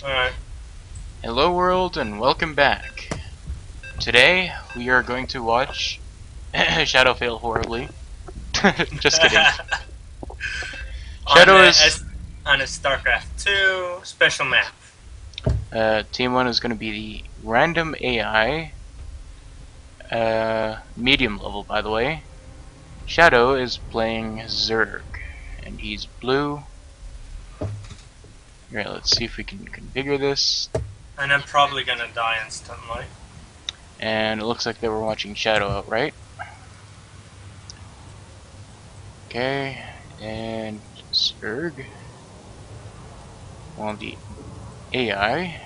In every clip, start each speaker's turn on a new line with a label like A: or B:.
A: Alright.
B: Hello world and welcome back. Today we are going to watch Shadow fail horribly. Just kidding.
A: on
B: Shadow
A: the
B: is
A: on a Starcraft 2 special map.
B: Team 1 is going to be the random AI, medium level by the way. Shadow is playing Zerg and he's blue. Alright, let's see if we can configure this.
A: And I'm probably gonna die instantly.
B: And it looks like they were watching Shadow outright. Okay, and Zerg. Well, the AI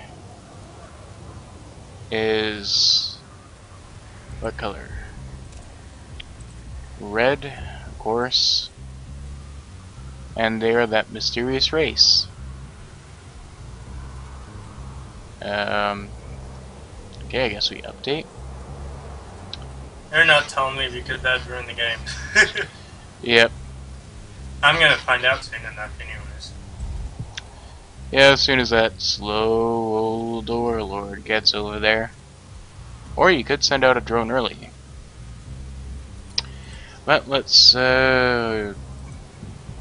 B: is what color? Red, of course. And they are that mysterious race. Okay, I guess we update.
A: They're not telling me because that'd ruin the game.
B: Yep.
A: I'm gonna find out soon enough anyways.
B: Yeah, as soon as that slow old warlord gets over there. Or you could send out a drone early. But let's go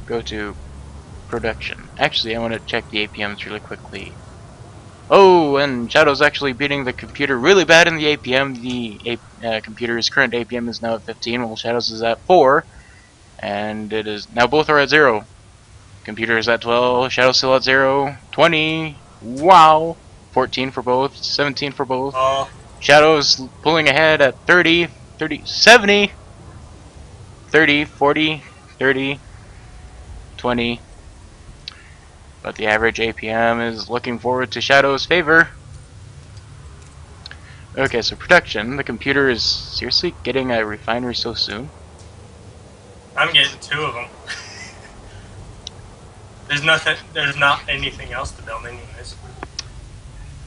B: to production. Actually, I want to check the APMs really quickly. Oh, and Shadow's actually beating the computer really bad in the APM. The computer's current APM is now at 15, while Shadow's is at 4. And it is now both are at 0. Computer is at 12, Shadow's still at 0. 20, wow. 14 for both, 17 for both.
A: Oh,
B: Shadow's pulling ahead at 30, 30, 70, 30, 40, 30, 20. But the average APM is looking forward to Shadow's favor. Okay, so production. The computer is seriously getting a refinery so soon?
A: I'm getting 2 of them. There's not anything else to build anyways.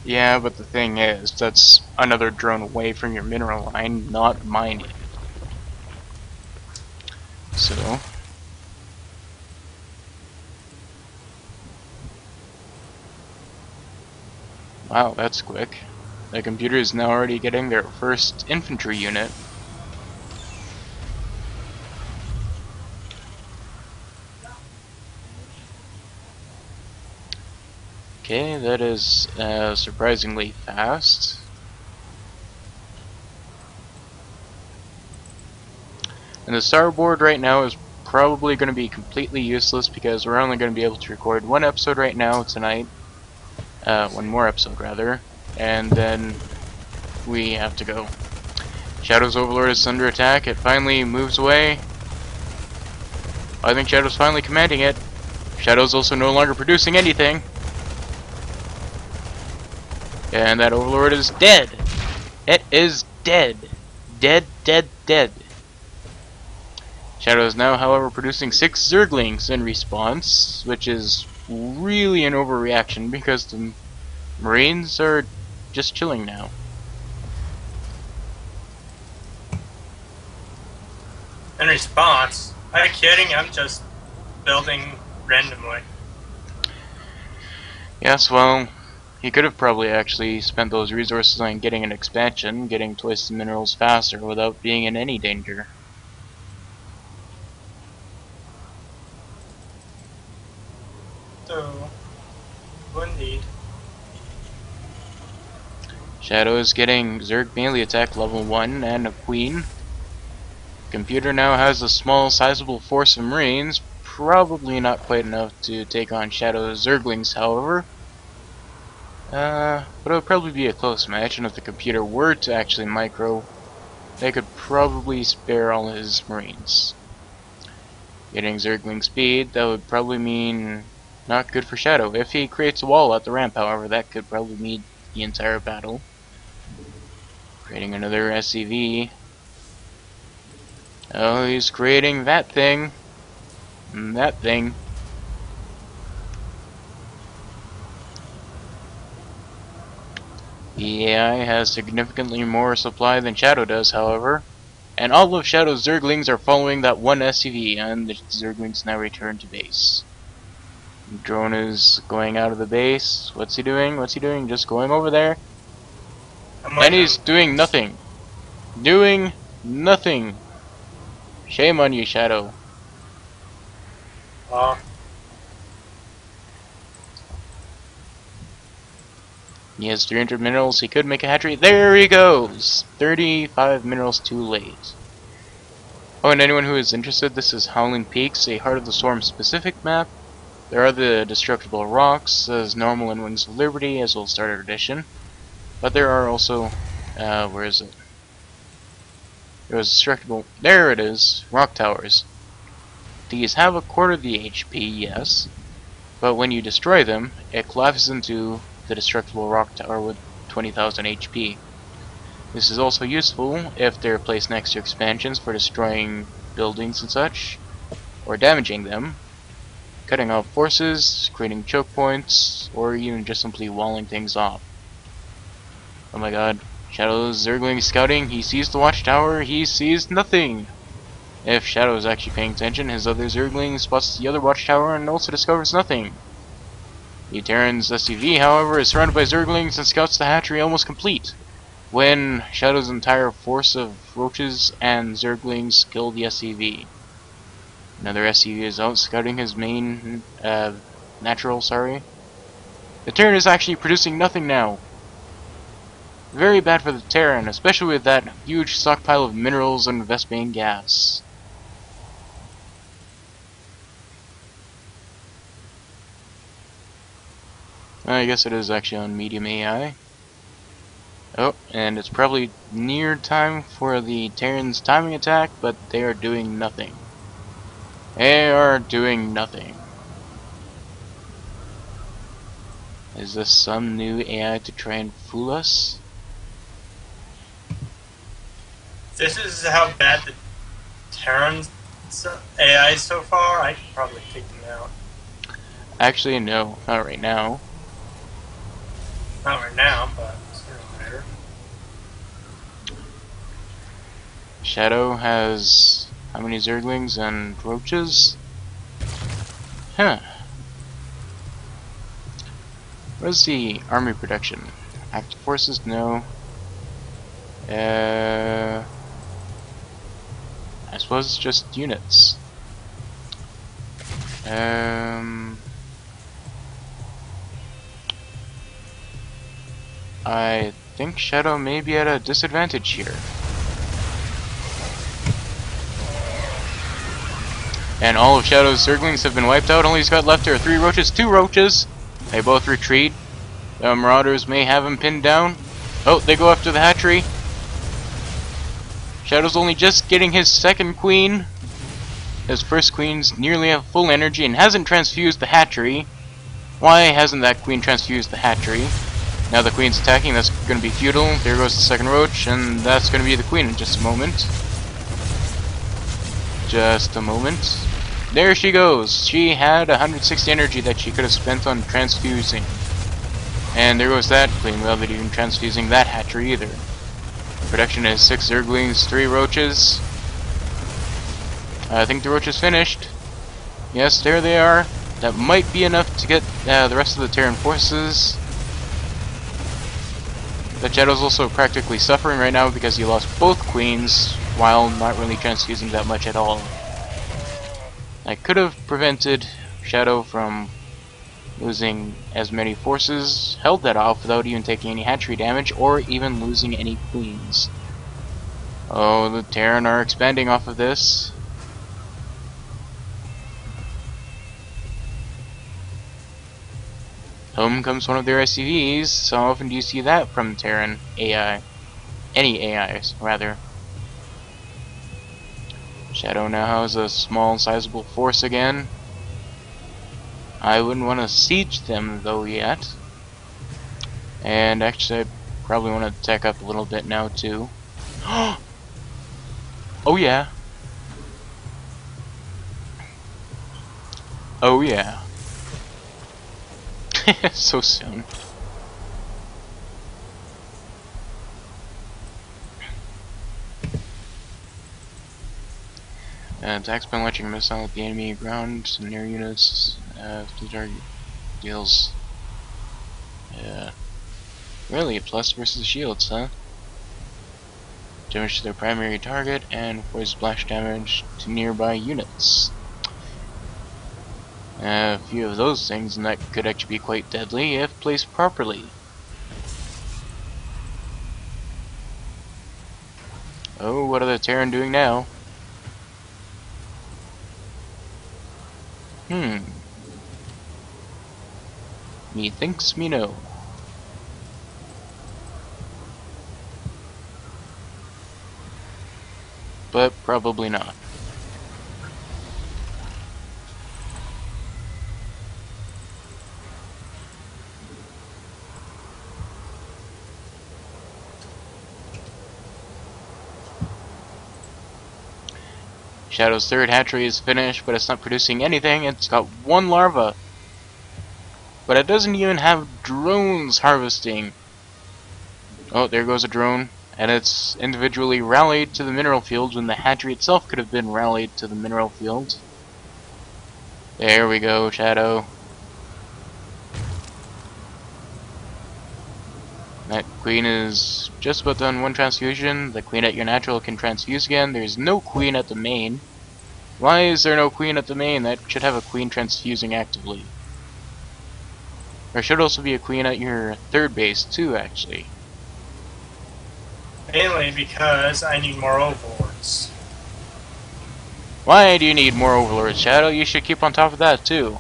B: Yeah, but the thing is, that's another drone away from your mineral line, not mining. So... wow, that's quick. The computer is now already getting their first infantry unit. Okay, that is surprisingly fast. And the starboard right now is probably going to be completely useless because we're only going to be able to record one episode right now tonight. One more episode rather. And then we have to go. Shadow's Overlord is under attack. It finally moves away. I think Shadow's finally commanding it. Shadow's also no longer producing anything. And that Overlord is dead. It is dead. Dead, dead, dead. Shadow is now, however, producing 6 Zerglings in response, which is really an overreaction because the Marines are just chilling now.
A: In response, are you kidding? I'm just building randomly.
B: Yes, well, he could have probably actually spent those resources on getting an expansion, getting twice the minerals faster without being in any danger.
A: So, indeed.
B: Shadow is getting Zerg melee attack level 1 and a queen. Computer now has a small, sizable force of Marines, probably not quite enough to take on Shadow's Zerglings, however. But it would probably be a close match, and if the computer were to actually micro, they could probably spare all his Marines. Getting Zergling speed, that would probably mean not good for Shadow. If he creates a wall at the ramp, however, that could probably mean the entire battle. Creating another SCV. Oh, he's creating that thing. And that thing. The AI has significantly more supply than Shadow does, however. And all of Shadow's Zerglings are following that one SCV, and the Zerglings now return to base. Drone is going out of the base. What's he doing? What's he doing? Just going over there.
A: I'm
B: And
A: waiting
B: he's
A: on.
B: doing nothing. Doing nothing. Shame on you, Shadow.
A: Oh,
B: He has 300 minerals. He could make a hatchery. There he goes! 35 minerals too late. Oh, and anyone who is interested, this is Howling Peaks, a Heart of the Storm specific map. There are the destructible rocks, as normal in Wings of Liberty, as well as Starter Edition. But there are also, where is it? There was destructible, there it is, rock towers. These have a quarter of the HP, yes, but when you destroy them, it collapses into the destructible rock tower with 20,000 HP. This is also useful if they're placed next to expansions for destroying buildings and such, or damaging them, cutting off forces, creating choke points, or even just simply walling things off. Oh my god, Shadow's Zergling scouting, he sees the watchtower, he sees nothing! If Shadow is actually paying attention, his other Zergling spots the other watchtower and also discovers nothing. The Terran's SUV, however, is surrounded by Zerglings and scouts the hatchery almost complete, when Shadow's entire force of roaches and Zerglings kill the SUV. Another SUV is out scouting his main, natural, sorry. The Terran is actually producing nothing now. Very bad for the Terran, especially with that huge stockpile of minerals and Vespane gas. I guess it is actually on medium AI. Oh, and it's probably near time for the Terran's timing attack, but they are doing nothing. They are doing nothing. Is this some new AI to try and fool us?
A: this is how bad the Terran's AI is so far. I could probably kick them out.
B: Actually, no, not right now.
A: Not right now, but sooner or later.
B: Shadow has how many Zerglings and roaches? Huh. What is the army production? Active forces? No. I suppose it's just units. I think Shadow may be at a disadvantage here. And all of Shadow's Zerglings have been wiped out. All he's got left are 3 roaches, 2 roaches. They both retreat. The Marauders may have him pinned down. Oh, they go after the hatchery. Shadow's only just getting his second queen. His first queen's nearly at full energy and hasn't transfused the hatchery. Why hasn't that queen transfused the hatchery? Now the queen's attacking, that's going to be futile. There goes the second roach, and that's going to be the queen in just a moment. Just a moment. There she goes. She had 160 energy that she could have spent on transfusing. And there goes that queen without even transfusing that hatchery either. Production is 6 Zerglings, 3 roaches. I think the roach is finished. Yes, there they are. That might be enough to get the rest of the Terran forces. But Shadow's also practically suffering right now because he lost both queens while not really transfusing that much at all. I could have prevented Shadow from losing as many forces, held that off without even taking any hatchery damage or even losing any queens. Oh, the Terran are expanding off of this. Home comes one of their SUVs. How often do you see that from Terran AI? Any AIs, rather. Shadow now has a small, sizable force again. I wouldn't want to siege them, though, yet. And actually, I probably want to tech up a little bit now, too. Oh, yeah. Oh, yeah. So soon. Attacks by launching a missile at the enemy ground, some near units. The target deals. Yeah. Really, plus versus shields, huh? Damage to their primary target and voice splash damage to nearby units. A few of those things, and that could actually be quite deadly if placed properly. Oh, what are the Terran doing now? Methinks me know. But probably not. Shadow's third hatchery is finished, but it's not producing anything. It's got one larva. But it doesn't even have drones harvesting. Oh, there goes a drone. And it's individually rallied to the mineral field when the hatchery itself could have been rallied to the mineral field. There we go, Shadow. That queen is just about done one transfusion. The queen at your natural can transfuse again. There's no queen at the main. Why is there no queen at the main? That should have a queen transfusing actively. There should also be a queen at your third base too, actually.
A: Mainly because I need more overlords.
B: Why do you need more overlords, Shadow? You should keep on top of that too.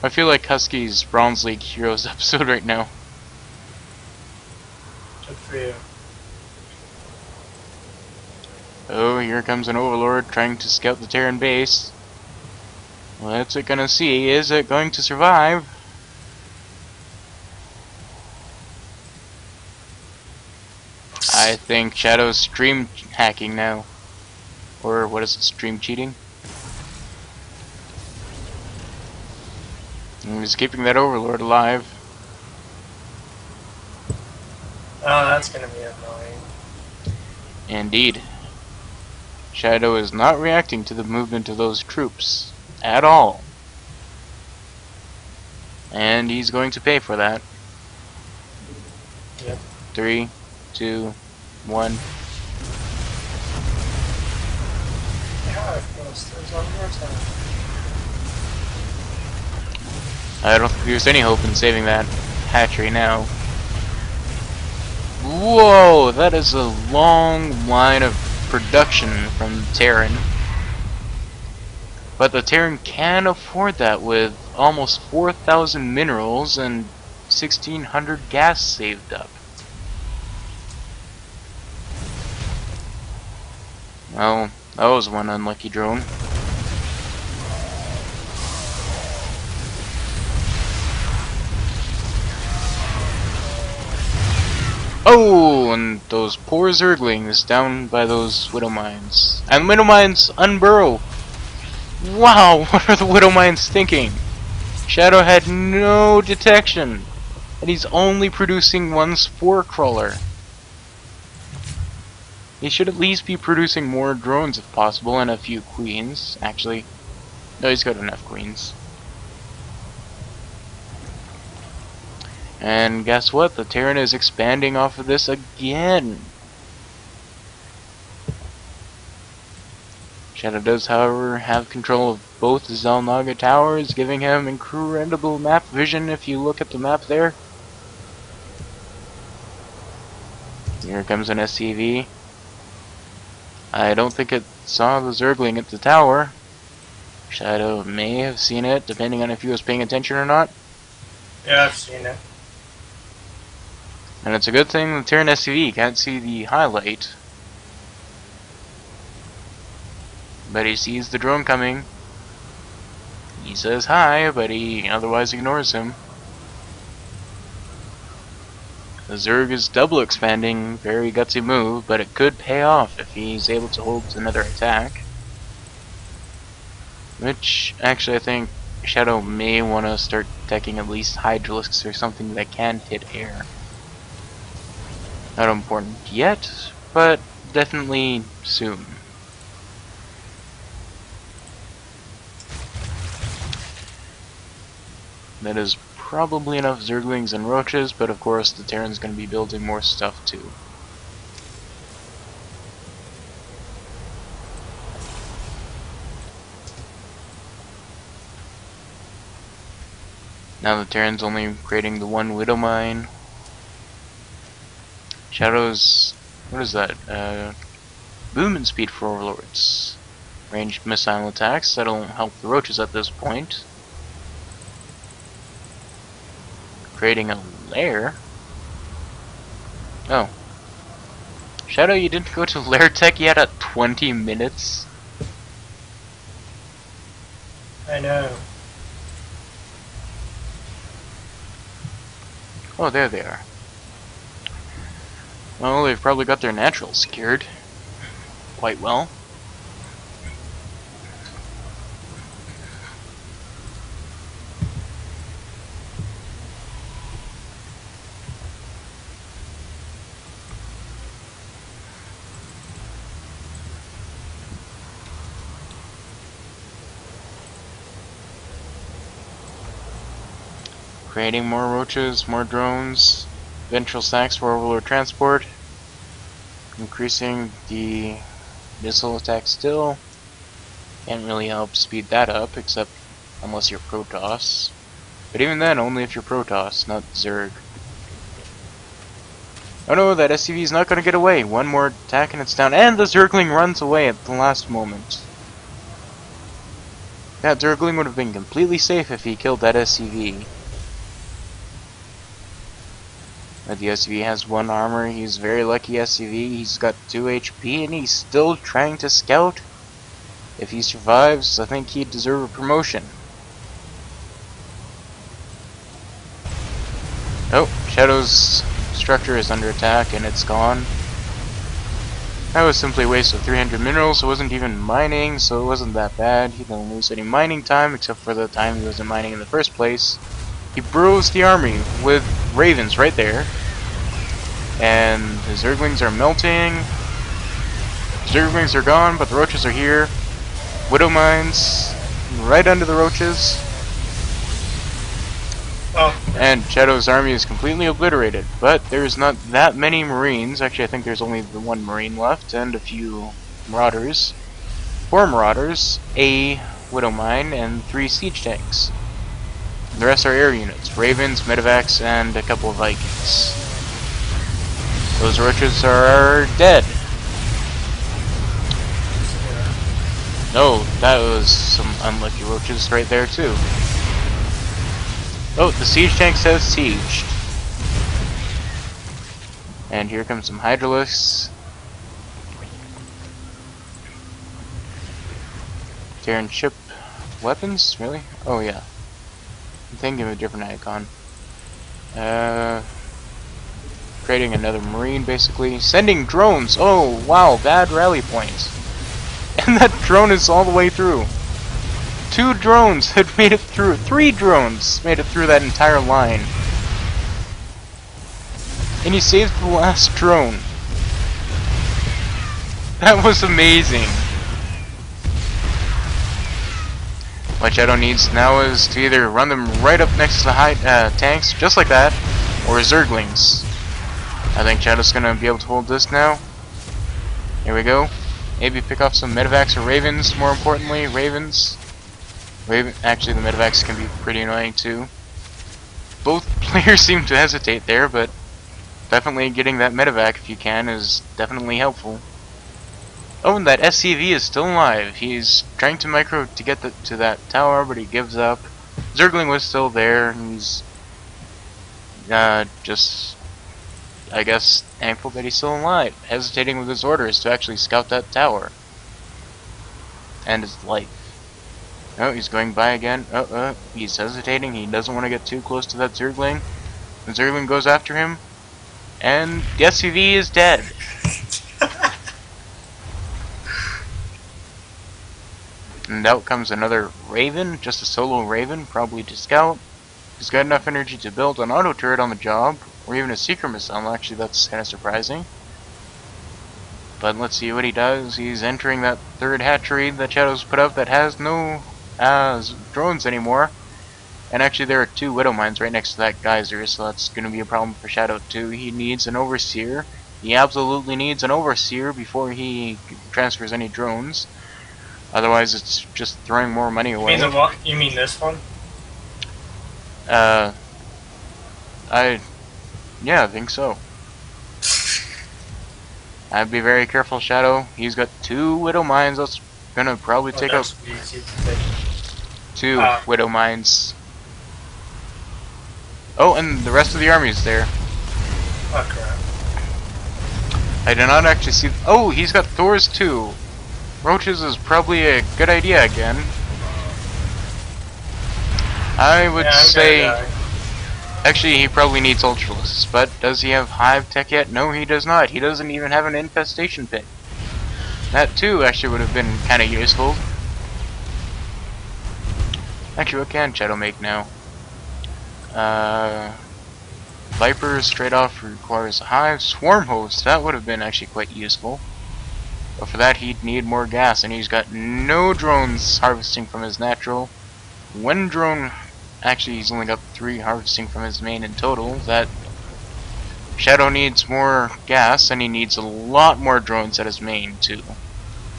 B: I feel like Husky's Bronze League Heroes episode right now.
A: Good for you.
B: Oh, here comes an overlord trying to scout the Terran base. What's it gonna see? Is it going to survive? I think Shadow's stream hacking now. Or what is it, stream cheating? He's keeping that overlord alive.
A: Oh, that's gonna be annoying.
B: Indeed. Shadow is not reacting to the movement of those troops at all. And he's going to pay for that.
A: Yep.
B: 3, 2, 1.
A: Yeah, of course. There's one more time.
B: I don't think there's any hope in saving that hatchery now. Whoa, that is a long line of production from Terran. But the Terran can afford that with almost 4,000 minerals and 1,600 gas saved up. Well, that was one unlucky drone. Oh, and those poor Zerglings down by those Widow Mines. And Widow Mines unburrow. Wow, what are the Widow Mines thinking? Shadow had no detection. And he's only producing one Spore Crawler. He should at least be producing more drones if possible, and a few queens. Actually, no, he's got enough queens. And guess what? The Terran is expanding off of this again. Shadow does, however, have control of both Zelnaga towers, giving him incredible map vision if you look at the map there. Here comes an SCV. I don't think it saw the Zergling at the tower. Shadow may have seen it, depending on if he was paying attention or not.
A: Yeah, I've seen it.
B: And it's a good thing the Terran SCV can't see the highlight. But he sees the drone coming. He says hi, but he otherwise ignores him. The Zerg is double expanding, very gutsy move, but it could pay off if he's able to hold another attack. Which, actually, I think Shadow may want to start teching at least Hydralisks or something that can hit air. Not important important. Yet, but definitely soon. That is probably enough Zerglings and Roaches, but of course the Terran's going to be building more stuff too. Now the Terran's only creating the one Widow Mine. Shadows, what is that? Movement speed for Overlords. Ranged missile attacks, that'll help the Roaches at this point. Creating a lair? Oh. Shadow, you didn't go to lair tech yet at 20 minutes?
A: I know.
B: Oh, there they are. Well, they've probably got their naturals secured quite well. Creating more roaches, more drones, ventral stacks for overlord transport, increasing the missile attack still. Can't really help speed that up, except unless you're Protoss. But even then, only if you're Protoss, not Zerg. Oh no, that SCV is not going to get away. One more attack and it's down, and the Zergling runs away at the last moment. That Zergling would have been completely safe if he killed that SCV. But the SCV has 1 armor, he's very lucky SCV, he's got 2 HP, and he's still trying to scout. If he survives, I think he'd deserve a promotion. Oh, Shadow's structure is under attack and it's gone. That was simply a waste of 300 minerals, it wasn't even mining, so it wasn't that bad. He didn't lose any mining time, except for the time he wasn't mining in the first place. He burrows the army with ravens right there. And the Zerglings are melting. Zerglings are gone, but the Roaches are here. Widow Mines right under the Roaches.
A: Oh.
B: And Shadow's army is completely obliterated. But there's not that many Marines. Actually, I think there's only the 1 Marine left and a few Marauders. 4 Marauders, a Widow Mine, and 3 Siege Tanks. The rest are air units, Ravens, Medivacs, and a couple of Vikings. Those Roaches are dead. No, that was some unlucky Roaches right there too. Oh, the Siege Tanks have sieged. And here comes some Hydralisks. Terran ship weapons? Really? Oh yeah. I'm thinking of a different icon. Creating another marine, basically. Sending drones! Oh, wow, bad rally point. And that drone is all the way through. 2 drones had made it through. 3 drones made it through that entire line. And he saved the last drone. That was amazing. What Shadow needs now is to either run them right up next to the high tanks, just like that, or Zerglings. I think Shadow's gonna be able to hold this now. Here we go. Maybe pick off some Medivacs or Ravens, more importantly, Ravens. Actually, the Medivacs can be pretty annoying too. Both players seem to hesitate there, but definitely getting that Medivac if you can is definitely helpful. Oh, and that SCV is still alive. He's trying to micro to get to that tower, but he gives up. Zergling was still there, and he's just, I guess, thankful that he's still alive, hesitating with his orders to actually scout that tower. And his life. Oh, he's going by again. He's hesitating. He doesn't want to get too close to that Zergling. The Zergling goes after him, and the SCV is dead. And out comes another Raven, just a solo Raven, probably to scout. He's got enough energy to build an auto turret on the job, or even a seeker missile. Actually, that's kind of surprising. But let's see what he does. He's entering that 3rd hatchery that Shadow's put up that has no drones anymore. And actually there are 2 Widow Mines right next to that geyser, so that's going to be a problem for Shadow too. He needs an Overseer. He absolutely needs an Overseer before he transfers any drones. Otherwise it's just throwing more money
A: You mean
B: away.
A: the one? You mean this one?
B: Yeah, I think so. I'd be very careful, Shadow. He's got 2 Widow Mines. That's gonna probably take out
A: Easy to take.
B: 2 Widow Mines. Oh, and the rest of the army's there.
A: Oh crap.
B: I did not actually see. Oh, he's got Thors too. Roaches is probably a good idea again. I would say. Actually, he probably needs Ultralists, but does he have Hive Tech yet? No, he does not. He doesn't even have an Infestation Pit. That too actually would have been kind of useful. Actually, what can Shadow make now? Viper straight off requires a Hive. Swarm Host, that would have been actually quite useful. But for that he'd need more gas, and he's got no drones harvesting from his natural. One drone, actually he's only got 3 harvesting from his main in total. That Shadow needs more gas, and he needs a lot more drones at his main too.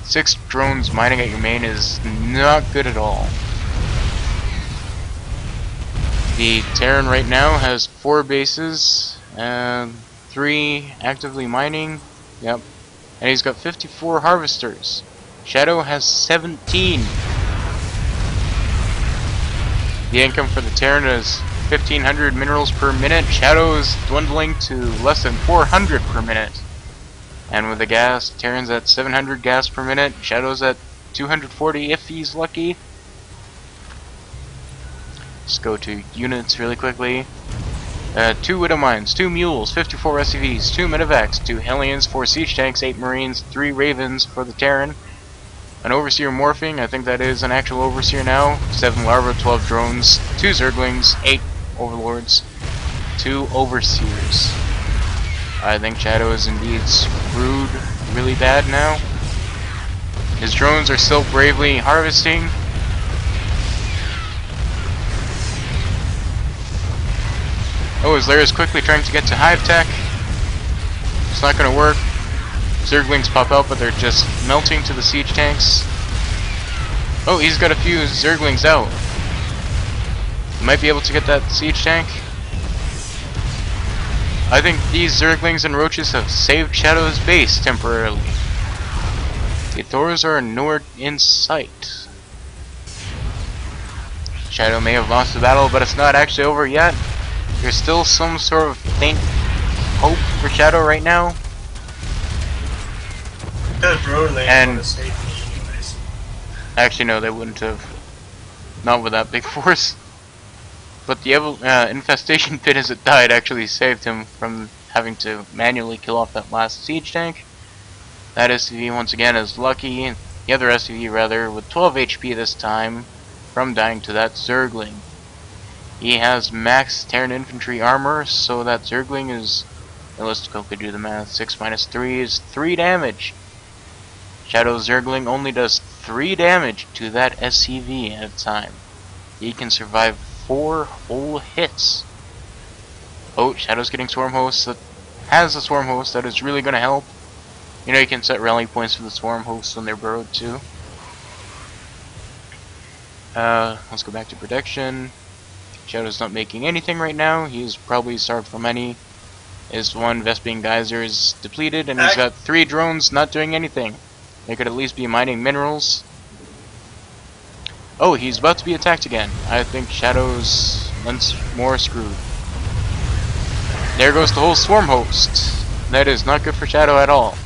B: 6 drones mining at your main is not good at all. The Terran right now has 4 bases, and 3 actively mining. Yep. And he's got 54 harvesters. Shadow has 17. The income for the Terran is 1,500 minerals per minute. Shadow is dwindling to less than 400 per minute. And with the gas, Terran's at 700 gas per minute. Shadow's at 240 if he's lucky. Let's go to units really quickly. 2 Widow Mines, 2 Mules, 54 SCVs, 2 Medivacs, 2 Hellions, 4 Siege Tanks, 8 Marines, 3 Ravens for the Terran. An Overseer morphing, I think that is an actual Overseer now. 7 Larva, 12 Drones, 2 Zerglings, 8 Overlords, 2 Overseers. I think Shadow is indeed screwed really bad now. His drones are still bravely harvesting. Oh, his lair is quickly trying to get to Hive Tech. It's not going to work. Zerglings pop out, but they're just melting to the siege tanks. Oh, he's got a few Zerglings out. Might be able to get that siege tank. I think these Zerglings and Roaches have saved Shadow's base temporarily. The Thors are nowhere in sight. Shadow may have lost the battle, but it's not actually over yet. There's still some sort of faint hope for Shadow right now. And actually, no, they wouldn't have. Not with that big force. But the infestation pit as it died actually saved him from having to manually kill off that last siege tank. That SCV once again is lucky. The other SCV rather, with 12 HP this time, from dying to that Zergling. He has max Terran infantry armor, so that Zergling is, let's quickly do the math, 6 minus 3 is 3 damage. Shadow Zergling only does 3 damage to that SCV at a time. He can survive 4 whole hits. Oh, Shadow's getting Swarm Host that has a Swarm Host that is really going to help. You know, you can set rally points for the Swarm Hosts when they're burrowed too. Let's go back to protection. Shadow's not making anything right now. He's probably starved for money. His one Vespian Geyser is depleted, and he's got 3 drones not doing anything. They could at least be mining minerals. Oh, he's about to be attacked again. I think Shadow's once more screwed. There goes the whole Swarm Host. That is not good for Shadow at all.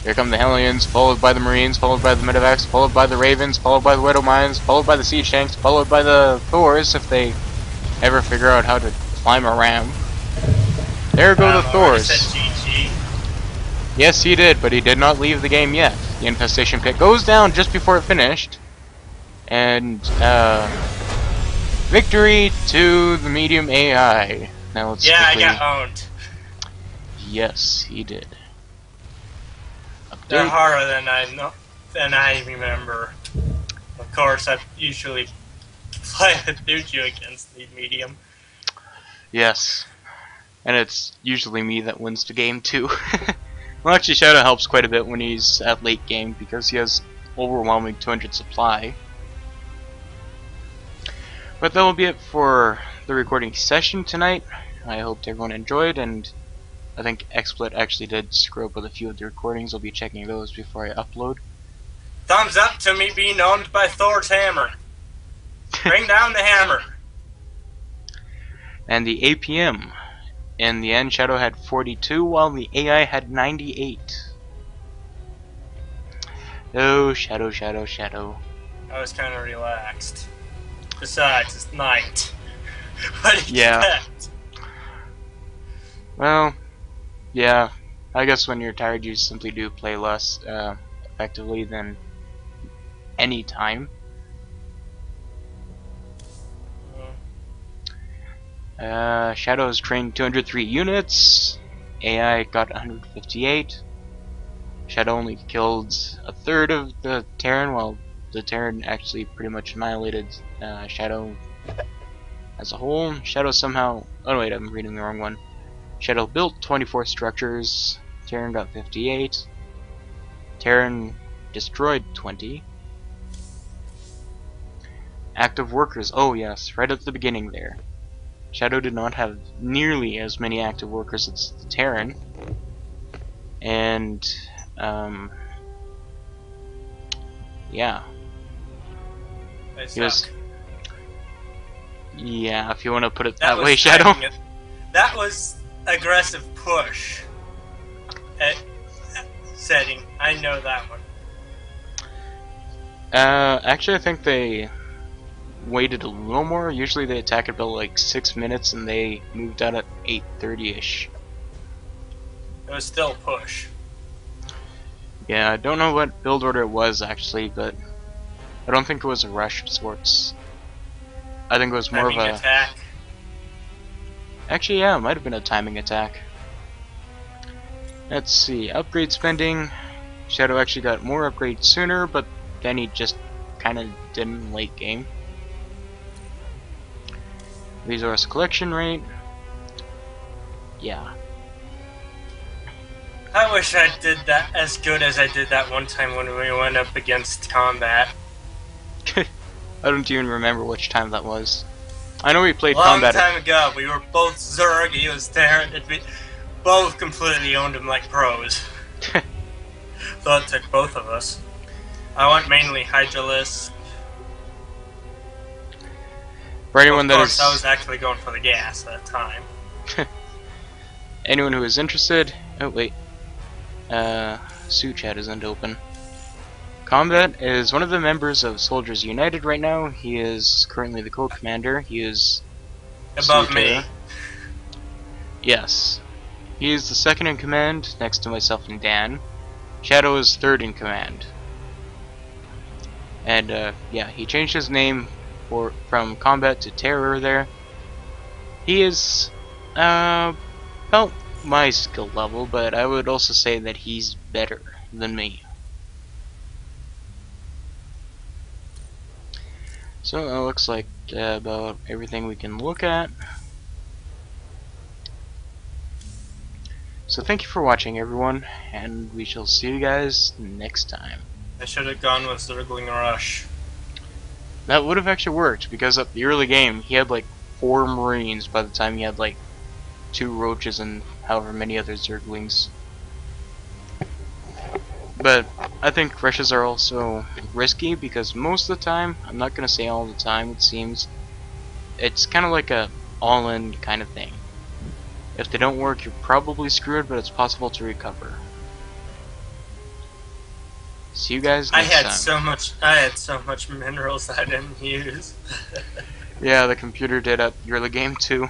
B: Here come the Hellions, followed by the Marines, followed by the Medivacs, followed by the Ravens, followed by the Widow Mines, followed by the Siege Tanks, followed by the Thors if they ever figure out how to climb a ram. There go the Thors. Yes, he did, but he did not leave the game yet. The infestation pit goes down just before it finished. And, victory to the medium AI. Now let's quickly...
A: I got owned.
B: Yes, he did.
A: They're harder than I remember. Of course, I usually play a Duju against the medium.
B: Yes. And it's usually me that wins the game too. Well, actually Shadow helps quite a bit when he's at late game because he has overwhelming 200 supply. But that will be it for the recording session tonight. I hope everyone enjoyed, and I think XSplit actually did screw up with a few of the recordings. I'll be checking those before I upload.
A: Thumbs up to me being owned by Thor's hammer. Bring down the hammer.
B: And the APM. In the end, Shadow had 42, while the AI had 98. Oh, Shadow, Shadow, Shadow.
A: I was kind of relaxed. Besides, it's night. What do you
B: Yeah.
A: expect?
B: Well, yeah. I guess when you're tired, you simply do play less effectively than any time. Shadow has trained 203 units. AI got 158. Shadow only killed a third of the Terran, while the Terran actually pretty much annihilated Shadow as a whole. Shadow somehow... Oh wait, I'm reading the wrong one. Shadow built 24 structures. Terran got 58. Terran destroyed 20. Active workers. Oh yes, right at the beginning there. Shadow did not have nearly as many active workers as the Terran. And, yeah.
A: He was,
B: yeah, if you want to put it that way, Shadow.
A: That was aggressive push at setting. I know that one.
B: Actually, I think they waited a little more. Usually they attack at about like 6 minutes, and they moved out at 8:30ish.
A: It was still push.
B: Yeah, I don't know what build order it was actually, but I don't think it was a rush of sorts. I think it was more of a
A: attack.
B: Actually, yeah, it might have been a timing attack. Let's see, upgrade spending. Shadow actually got more upgrades sooner, but then he just kind of didn't late game. Resource collection rate. Yeah.
A: I wish I did that as good as I did that one time when we went up against combat.
B: I don't even remember which time that was. I know we played
A: Long
B: combat.
A: Long time ago, we were both Zerg, he was Terran, and we both completely owned him like pros. So it took both of us. I went mainly Hydralisk.
B: For anyone
A: of course, I was actually going for the gas at the time.
B: Anyone who is interested... Oh, wait. Suit chat isn't open. Combat is one of the members of Soldiers United right now. He is currently the co-commander. He is...
A: Above me.
B: Yes. He is the second in command, next to myself and Dan. Shadow is third in command. And, yeah, he changed his name from Combat to Terror there. He is, about my skill level, but I would also say that he's better than me. So it looks like about everything we can look at. So thank you for watching, everyone, and we shall see you guys next time.
A: I should have gone with Zergling Rush.
B: That would have actually worked, because at the early game, he had like 4 Marines by the time he had like 2 Roaches and however many other Zerglings. But I think rushes are also risky, because most of the time, I'm not going to say all the time, it seems, it's kind of like a all-in kind of thing. If they don't work, you're probably screwed, but it's possible to recover. See you guys next time.
A: I had so much minerals I didn't use.
B: Yeah, the computer did at the early game too.